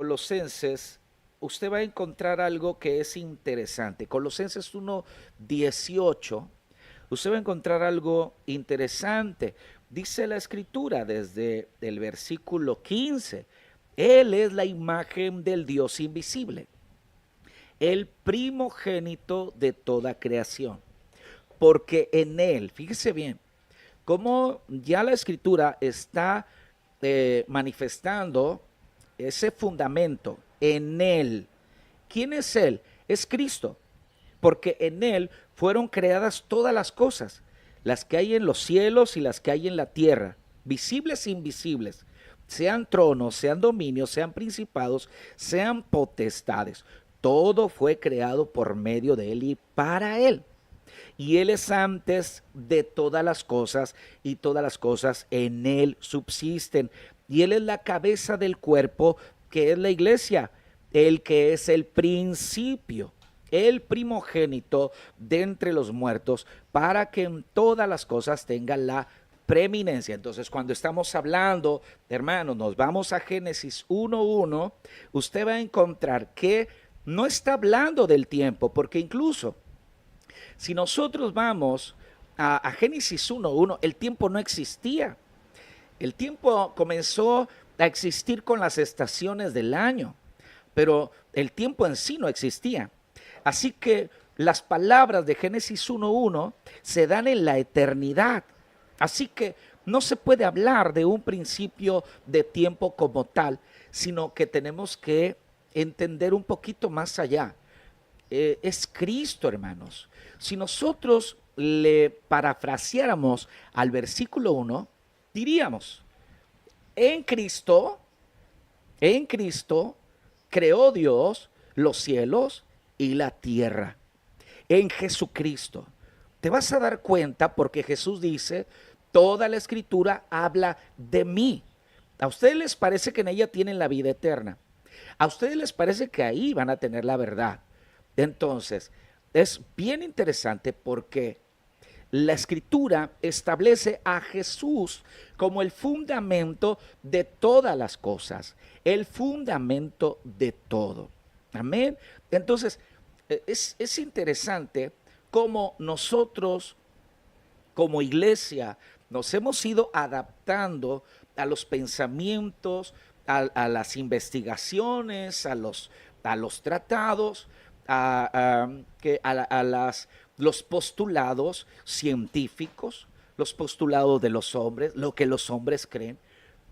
Colosenses, usted va a encontrar algo que es interesante. Colosenses 1:18, usted va a encontrar algo interesante. Dice la escritura desde el versículo 15, Él es la imagen del Dios invisible, el primogénito de toda creación, porque en Él, fíjese bien, como ya la escritura está manifestando ese fundamento en Él. ¿Quién es Él? Es Cristo, porque en Él fueron creadas todas las cosas, las que hay en los cielos y las que hay en la tierra, visibles e invisibles, sean tronos, sean dominios, sean principados, sean potestades. Todo fue creado por medio de Él y para Él. Y Él es antes de todas las cosas, y todas las cosas en Él subsisten. Y Él es la cabeza del cuerpo, que es la iglesia, el que es el principio, el primogénito de entre los muertos, para que en todas las cosas tenga la preeminencia. Entonces, cuando estamos hablando, hermanos, nos vamos a Génesis 1:1, usted va a encontrar que no está hablando del tiempo, porque incluso si nosotros vamos a Génesis 1:1, el tiempo no existía. El tiempo comenzó a existir con las estaciones del año, pero el tiempo en sí no existía. Así que las palabras de Génesis 1:1 se dan en la eternidad. Así que no se puede hablar de un principio de tiempo como tal, sino que tenemos que entender un poquito más allá. Es Cristo, hermanos. Si nosotros le parafraseáramos al versículo 1, diríamos, en Cristo, en Cristo creó Dios los cielos y la tierra. En Jesucristo. Te vas a dar cuenta porque Jesús dice, toda la escritura habla de mí. ¿A ustedes les parece que en ella tienen la vida eterna? ¿A ustedes les parece que ahí van a tener la verdad? Entonces, es bien interesante porque la escritura establece a Jesús como el fundamento de todas las cosas, el fundamento de todo. Amén. Entonces, es interesante cómo nosotros como iglesia nos hemos ido adaptando a los pensamientos, a las investigaciones, a los tratados, los postulados científicos, los postulados de los hombres, lo que los hombres creen,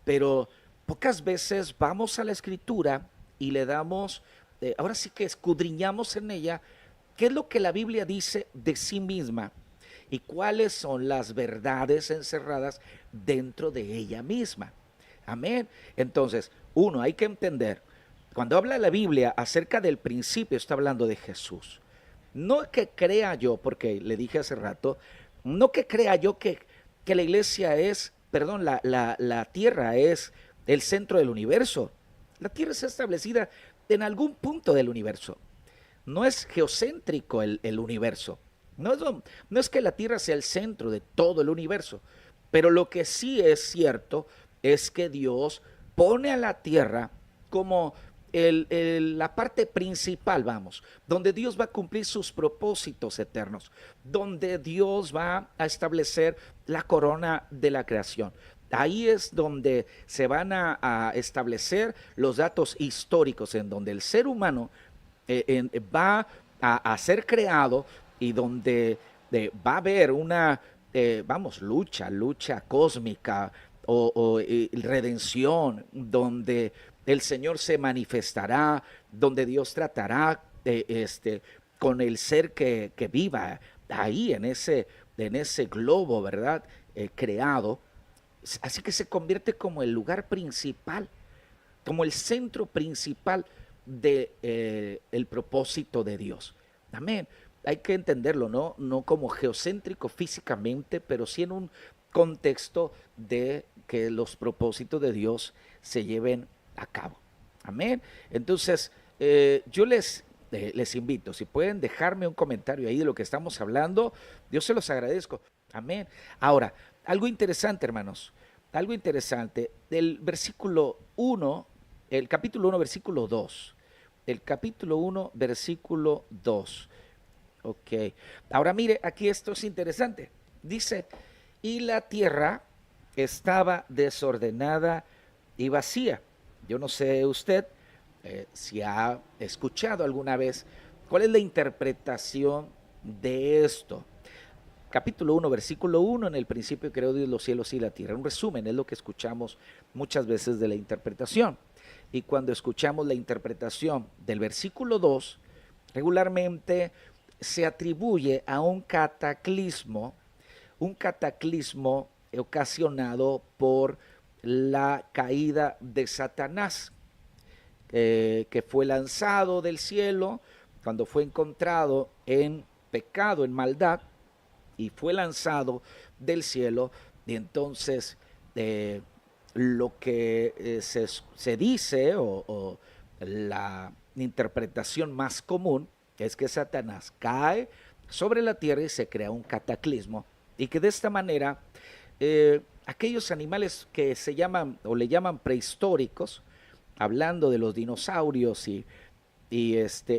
pero pocas veces vamos a la escritura y le damos, ahora sí que escudriñamos en ella, qué es lo que la Biblia dice de sí misma y cuáles son las verdades encerradas dentro de ella misma. Amén. Entonces, uno, hay que entender, cuando habla la Biblia acerca del principio, está hablando de Jesús. No que crea yo, porque le dije hace rato, no que crea yo que la iglesia es, perdón, la tierra es el centro del universo. La tierra está establecida en algún punto del universo. No es geocéntrico el universo. No es que la tierra sea el centro de todo el universo. Pero lo que sí es cierto es que Dios pone a la tierra como la parte principal, vamos, donde Dios va a cumplir sus propósitos eternos, donde Dios va a establecer la corona de la creación. Ahí es donde se van a establecer los datos históricos, en donde el ser humano va a ser creado y donde va a haber una, lucha cósmica o redención, donde el Señor se manifestará, donde Dios tratará con el ser que viva ahí en ese globo, ¿verdad? Creado. Así que se convierte como el lugar principal, como el centro principal del propósito de Dios. Amén. Hay que entenderlo, ¿no? No como geocéntrico físicamente, pero sí en un contexto de que los propósitos de Dios se lleven a cabo. Amén. Entonces, yo les invito, si pueden dejarme un comentario ahí de lo que estamos hablando, Dios se los agradezco. Amén. Ahora, algo interesante, hermanos, algo interesante, del versículo 1 el capítulo 1, versículo 2. El capítulo 1, versículo 2. Ok. Ahora mire, aquí esto es interesante. Dice, y la tierra estaba desordenada y vacía. Yo no sé usted si ha escuchado alguna vez cuál es la interpretación de esto. Capítulo 1, versículo 1, en el principio creó Dios los cielos y la tierra. Un resumen es lo que escuchamos muchas veces de la interpretación. Y cuando escuchamos la interpretación del versículo 2, regularmente se atribuye a un cataclismo ocasionado por la caída de Satanás, que fue lanzado del cielo cuando fue encontrado en pecado, en maldad, y fue lanzado del cielo. Y entonces lo que se dice o la interpretación más común es que Satanás cae sobre la tierra y se crea un cataclismo, y que de esta manera aquellos animales que se llaman o le llaman prehistóricos, hablando de los dinosaurios y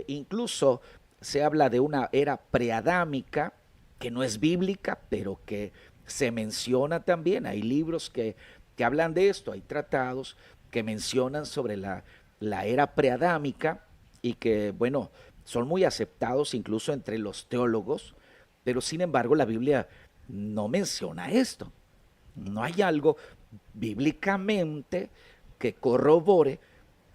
incluso se habla de una era preadámica que no es bíblica, pero que se menciona también. Hay libros que hablan de esto, hay tratados que mencionan sobre la era preadámica y que, bueno, son muy aceptados incluso entre los teólogos, pero sin embargo la Biblia no menciona esto. No hay algo bíblicamente que corrobore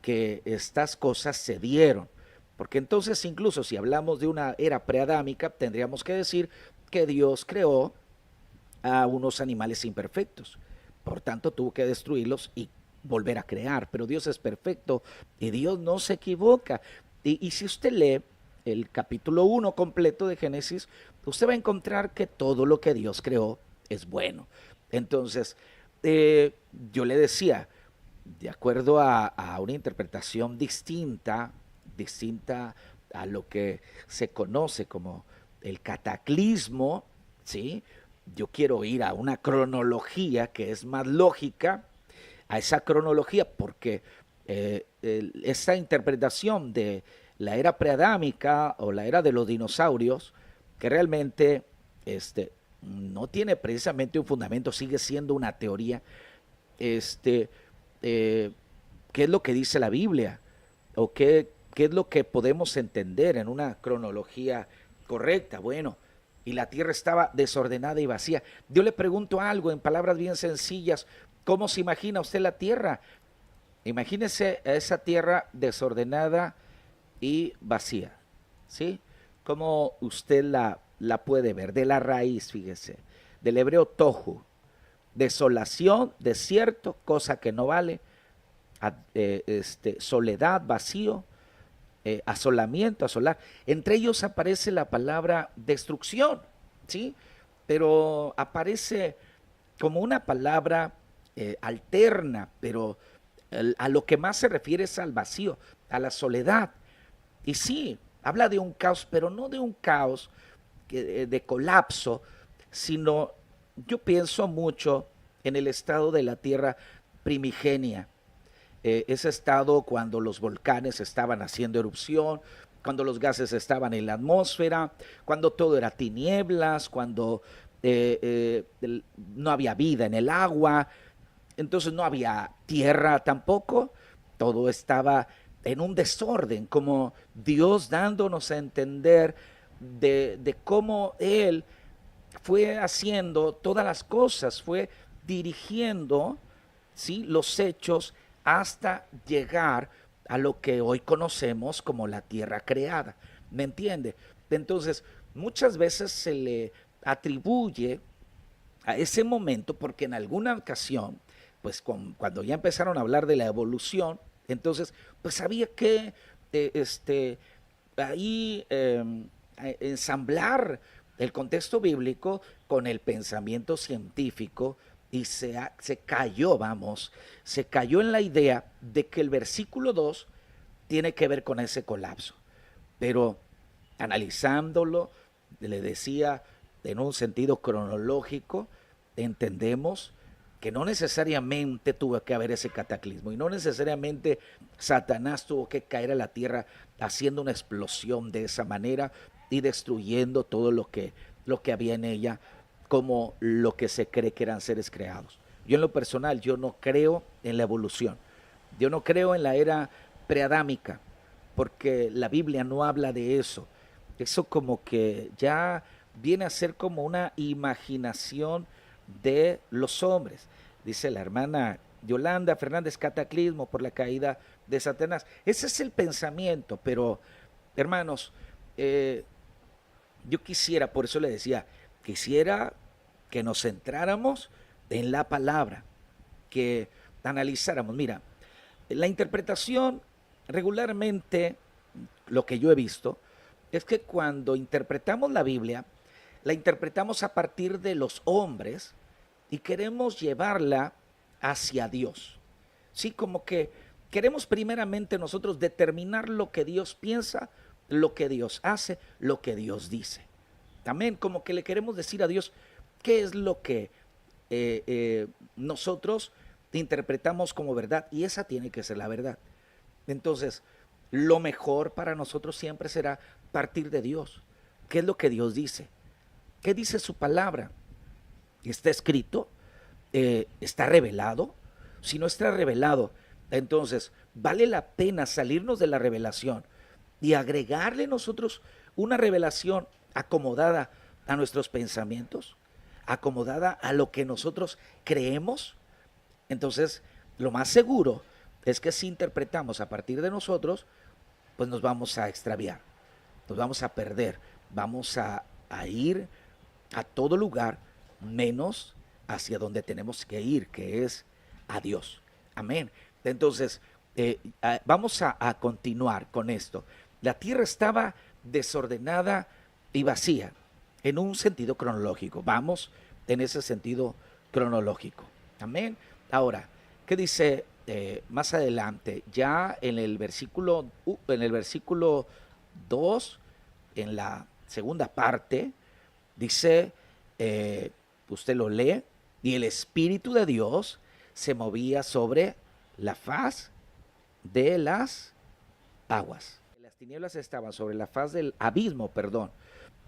que estas cosas se dieron. Porque entonces incluso si hablamos de una era preadámica, tendríamos que decir que Dios creó a unos animales imperfectos. Por tanto, tuvo que destruirlos y volver a crear. Pero Dios es perfecto y Dios no se equivoca. Y si usted lee el capítulo 1 completo de Génesis, usted va a encontrar que todo lo que Dios creó es bueno. Entonces, yo le decía, de acuerdo a una interpretación distinta a lo que se conoce como el cataclismo, ¿sí? Yo quiero ir a una cronología que es más lógica, a esa cronología, porque esa interpretación de la era preadámica o la era de los dinosaurios, que realmente no tiene precisamente un fundamento, sigue siendo una teoría, este, qué es lo que dice la Biblia o qué es lo que podemos entender en una cronología correcta. Bueno, y la tierra estaba desordenada y vacía. Yo le pregunto algo en palabras bien sencillas, ¿cómo se imagina usted la tierra? Imagínese a esa tierra desordenada y vacía, ¿sí? ¿Cómo usted la puede ver? De la raíz, fíjese, del hebreo tohu, desolación, desierto, cosa que no vale, soledad, vacío, asolamiento, asolar. Entre ellos aparece la palabra destrucción, ¿sí? Pero aparece como una palabra alterna, pero a lo que más se refiere es al vacío, a la soledad. Y sí, habla de un caos, pero no de un caos de colapso, sino yo pienso mucho en el estado de la tierra primigenia, ese estado cuando los volcanes estaban haciendo erupción, cuando los gases estaban en la atmósfera, cuando todo era tinieblas, cuando no había vida en el agua, entonces no había tierra tampoco, todo estaba en un desorden, como Dios dándonos a entender de cómo Él fue haciendo todas las cosas, fue dirigiendo, ¿sí?, los hechos hasta llegar a lo que hoy conocemos como la tierra creada. ¿Me entiende? Entonces, muchas veces se le atribuye a ese momento porque en alguna ocasión, pues cuando ya empezaron a hablar de la evolución, entonces, pues había que ahí ensamblar el contexto bíblico con el pensamiento científico y se cayó, se cayó en la idea de que el versículo 2 tiene que ver con ese colapso. Pero analizándolo, le decía, en un sentido cronológico, entendemos que no necesariamente tuvo que haber ese cataclismo y no necesariamente Satanás tuvo que caer a la tierra haciendo una explosión de esa manera y destruyendo todo lo que había en ella, como lo que se cree que eran seres creados. Yo en lo personal, yo no creo en la evolución. Yo no creo en la era preadámica, porque la Biblia no habla de eso. Eso como que ya viene a ser como una imaginación de los hombres. Dice la hermana Yolanda Fernández, cataclismo por la caída de Satanás. Ese es el pensamiento, pero hermanos, yo quisiera, por eso le decía, quisiera que nos centráramos en la palabra, que analizáramos. Mira, la interpretación regularmente, lo que yo he visto, es que cuando interpretamos la Biblia, la interpretamos a partir de los hombres y queremos llevarla hacia Dios. Sí, como que queremos primeramente nosotros determinar lo que Dios piensa, lo que Dios hace, lo que Dios dice. También como que le queremos decir a Dios qué es lo que nosotros interpretamos como verdad, y esa tiene que ser la verdad. Entonces, lo mejor para nosotros siempre será partir de Dios. ¿Qué es lo que Dios dice? ¿Qué dice su palabra? ¿Está escrito? ¿Está revelado? Si no está revelado, entonces vale la pena salirnos de la revelación y agregarle nosotros una revelación acomodada a nuestros pensamientos, acomodada a lo que nosotros creemos. Entonces, lo más seguro es que si interpretamos a partir de nosotros, pues nos vamos a extraviar, nos vamos a perder, vamos a ir a todo lugar menos hacia donde tenemos que ir, que es a Dios. Amén. Entonces, vamos a continuar con esto. La tierra estaba desordenada y vacía en un sentido cronológico. Vamos en ese sentido cronológico. Amén. Ahora, ¿qué dice más adelante? Ya en el versículo 2, en la segunda parte, dice, usted lo lee, y el Espíritu de Dios se movía sobre la faz de las aguas. Las tinieblas estaban sobre la faz del abismo, perdón.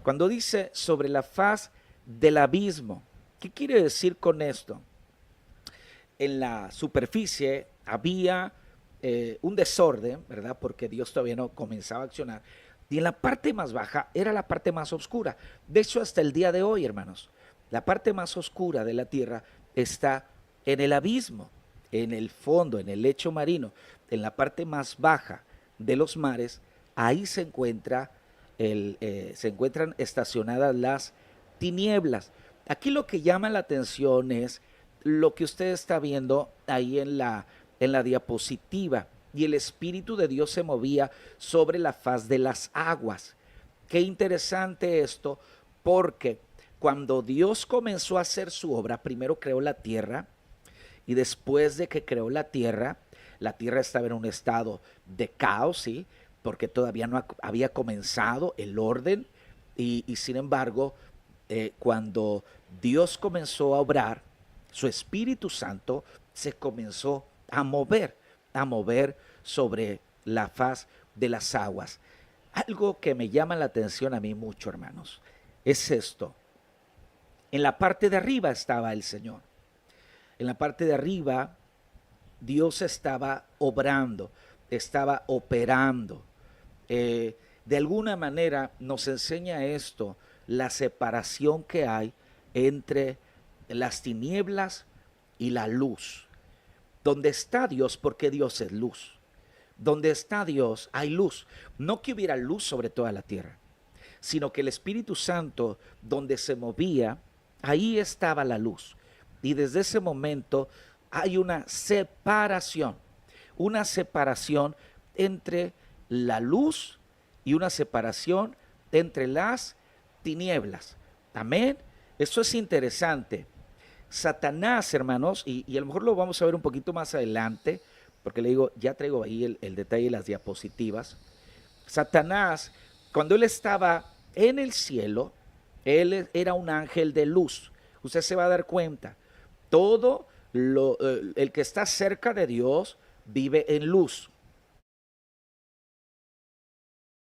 Cuando dice sobre la faz del abismo, ¿qué quiere decir con esto? En la superficie había un desorden, ¿verdad? Porque Dios todavía no comenzaba a accionar. Y en la parte más baja era la parte más oscura. De hecho, hasta el día de hoy, hermanos, la parte más oscura de la tierra está en el abismo, en el fondo, en el lecho marino, en la parte más baja de los mares. Ahí se encuentran estacionadas las tinieblas. Aquí lo que llama la atención es lo que usted está viendo ahí en la diapositiva. Y el Espíritu de Dios se movía sobre la faz de las aguas. Qué interesante esto, porque cuando Dios comenzó a hacer su obra, primero creó la tierra, y después de que creó la tierra estaba en un estado de caos, ¿sí? Porque todavía no había comenzado el orden, y sin embargo, cuando Dios comenzó a obrar, su Espíritu Santo se comenzó a mover sobre la faz de las aguas. Algo que me llama la atención a mí mucho, hermanos, es esto. En la parte de arriba estaba el Señor. En la parte de arriba Dios estaba obrando, estaba operando. De alguna manera nos enseña esto, la separación que hay entre las tinieblas y la luz. Donde está Dios, porque Dios es luz. Donde está Dios hay luz. No que hubiera luz sobre toda la tierra, sino que el Espíritu Santo, donde se movía, ahí estaba la luz. Y desde ese momento hay una separación entre la luz y una separación entre las tinieblas. Amén. Eso es interesante. Satanás, hermanos, y a lo mejor lo vamos a ver un poquito más adelante, porque le digo, ya traigo ahí el detalle de las diapositivas. Satanás, cuando él estaba en el cielo, él era un ángel de luz. Usted se va a dar cuenta, todo el que está cerca de Dios vive en luz.